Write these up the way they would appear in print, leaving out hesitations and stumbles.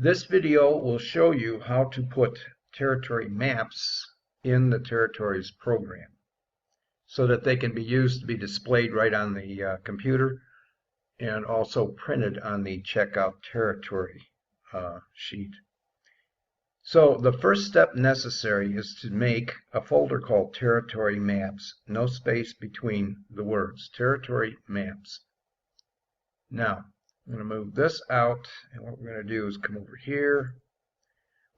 This video will show you how to put territory maps in the territories program so that they can be used to be displayed right on the computer and also printed on the checkout territory sheet. So the first step necessary is to make a folder called Territory Maps, no space between the words, Territory Maps. Now, I'm going to move this out, and what we're going to do is come over here.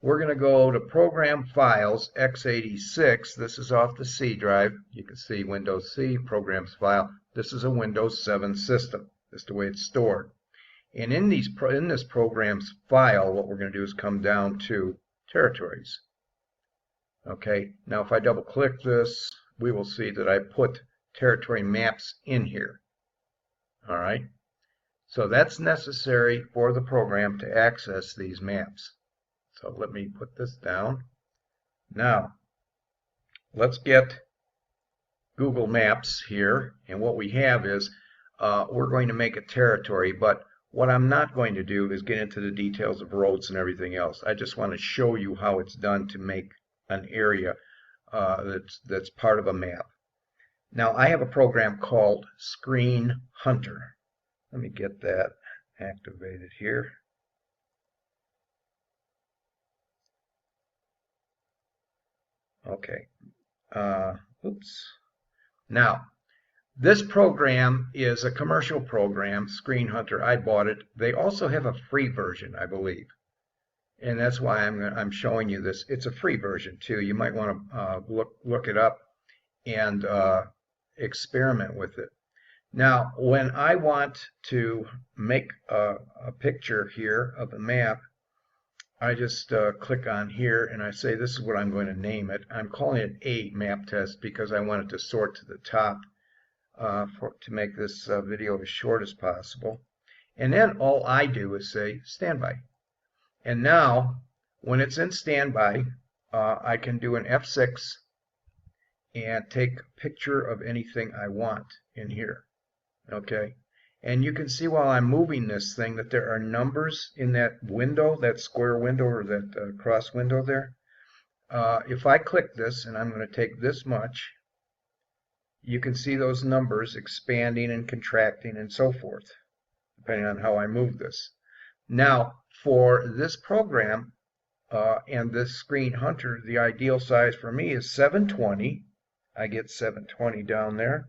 We're going to go to Program Files, x86. This is off the C drive. You can see Windows C, Programs File. This is a Windows 7 system. That's the way it's stored. And in this Programs File, what we're going to do is come down to Territories. Okay, now if I double click this, we will see that I put Territory Maps in here. All right. So that's necessary for the program to access these maps. So let me put this down. Now, let's get Google Maps here. And what we have is we're going to make a territory, but what I'm not going to do is get into the details of roads and everything else. I just want to show you how it's done to make an area that's part of a map. Now, I have a program called Screen Hunter. Let me get that activated here. Okay. Oops. Now, this program is a commercial program, Screen Hunter. I bought it. They also have a free version, I believe. And that's why I'm showing you this. It's a free version, too. You might want to look it up and experiment with it. Now, when I want to make a picture here of a map, I just click on here and I say this is what I'm going to name it. I'm calling it a map test because I want it to sort to the top to make this video as short as possible. And then all I do is say standby. And now, when it's in standby, I can do an F6 and take a picture of anything I want in here. Okay, and you can see while I'm moving this thing that there are numbers in that window, that square window or that cross window there. If I click this and I'm going to take this much, you can see those numbers expanding and contracting and so forth, depending on how I move this. Now, for this program and this Screen Hunter, the ideal size for me is 720. I get 720 down there.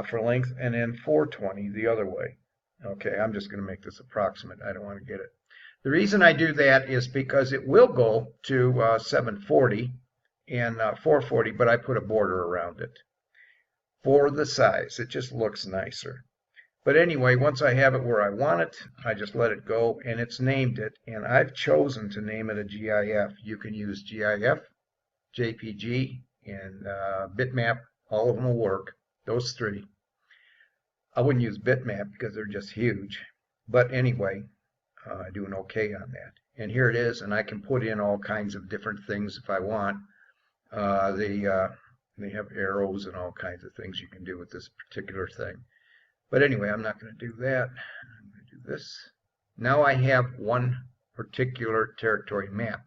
For length, and then 420 the other way. Okay, I'm just going to make this approximate. I don't want to get it. The reason I do that is because it will go to 740 and 440, but I put a border around it for the size. It just looks nicer. But anyway, once I have it where I want it, I just let it go, and it's named it, and I've chosen to name it a GIF. You can use GIF, JPG, and bitmap. All of them will work. Those three. I wouldn't use bitmap because they're just huge. But anyway, I do an okay on that. And here it is, and I can put in all kinds of different things if I want. They have arrows and all kinds of things you can do with this particular thing. But anyway, I'm not going to do that. I'm going to do this. Now I have one particular territory map.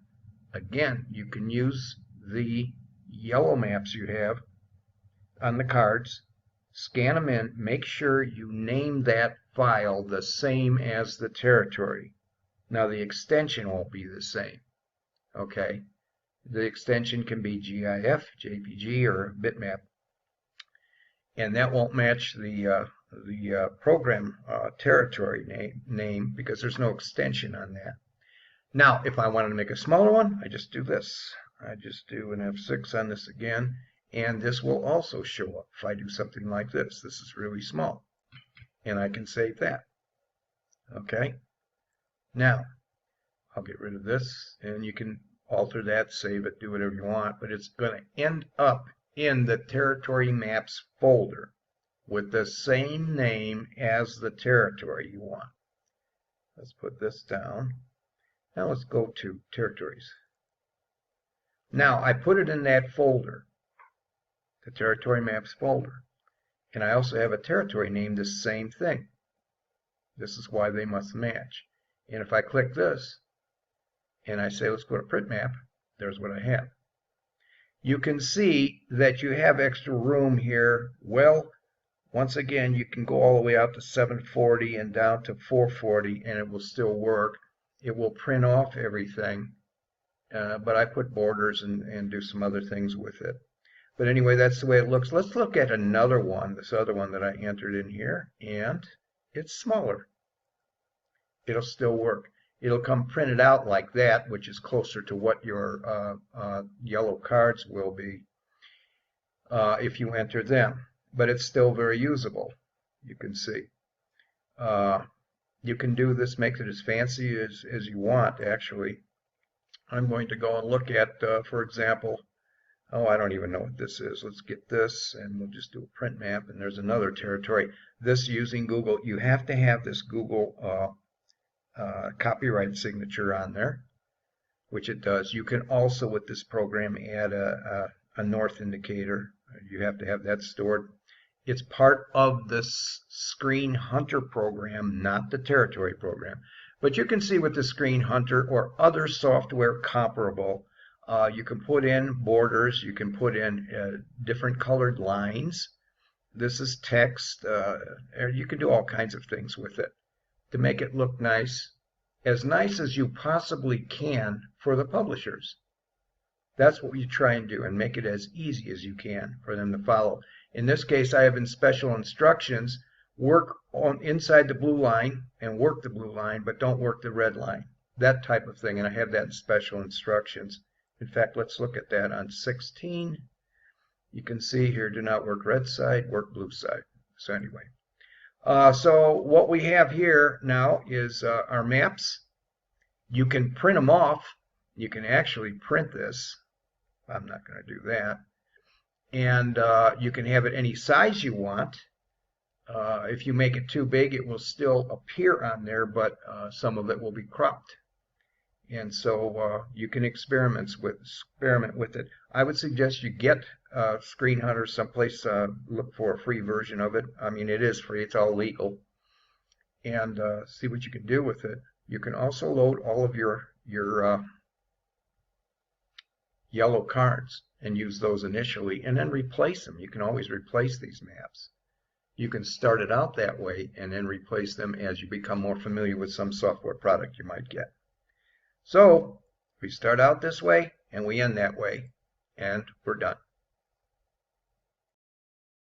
Again, you can use the yellow maps you have on the cards. Scan them in, make sure you name that file the same as the territory. Now the extension won't be the same. Okay, the extension can be GIF, JPG, or bitmap, and that won't match the program territory name because there's no extension on that. Now, if I wanted to make a smaller one, I just do this. I just do an F6 on this again. And this will also show up if I do something like this. This is really small. And I can save that. Okay. Now, I'll get rid of this. And you can alter that, save it, do whatever you want. But it's going to end up in the Territory Maps folder with the same name as the territory you want. Let's put this down. Now let's go to Territories. Now, I put it in that folder, the Territory Maps folder. And I also have a territory named the same thing. This is why they must match. And if I click this, and I say let's go to print map, there's what I have. You can see that you have extra room here. Well, once again, you can go all the way out to 740 and down to 440 and it will still work. It will print off everything, but I put borders and do some other things with it. But anyway, that's the way it looks. Let's look at another one, this other one that I entered in here, and it's smaller. It'll still work. It'll come printed out like that, which is closer to what your yellow cards will be if you enter them. But it's still very usable, you can see. You can do this, make it as fancy as you want, actually. I'm going to go and look at, for example, oh, I don't even know what this is. Let's get this, and we'll just do a print map, and there's another territory. This using Google. You have to have this Google copyright signature on there, which it does. You can also, with this program, add a north indicator. You have to have that stored. It's part of this Screen Hunter program, not the Territory program. But you can see with the Screen Hunter or other software comparable, you can put in borders, you can put in different colored lines. This is text. You can do all kinds of things with it to make it look nice as you possibly can for the publishers. That's what you try and do, and make it as easy as you can for them to follow. In this case, I have in special instructions, work on inside the blue line and work the blue line, but don't work the red line. That type of thing, and I have that in special instructions. In fact, let's look at that on 16. You can see here, do not work red side, work blue side. So anyway. So what we have here now is our maps. You can print them off. You can actually print this. I'm not going to do that. And you can have it any size you want. If you make it too big, it will still appear on there, but some of it will be cropped. And so you can experiment with it. I would suggest you get Screen Hunter someplace, look for a free version of it. I mean, it is free, it's all legal. And see what you can do with it. You can also load all of your yellow cards and use those initially and then replace them. You can always replace these maps. You can start it out that way and then replace them as you become more familiar with some software product you might get. So we start out this way and we end that way, and we're done.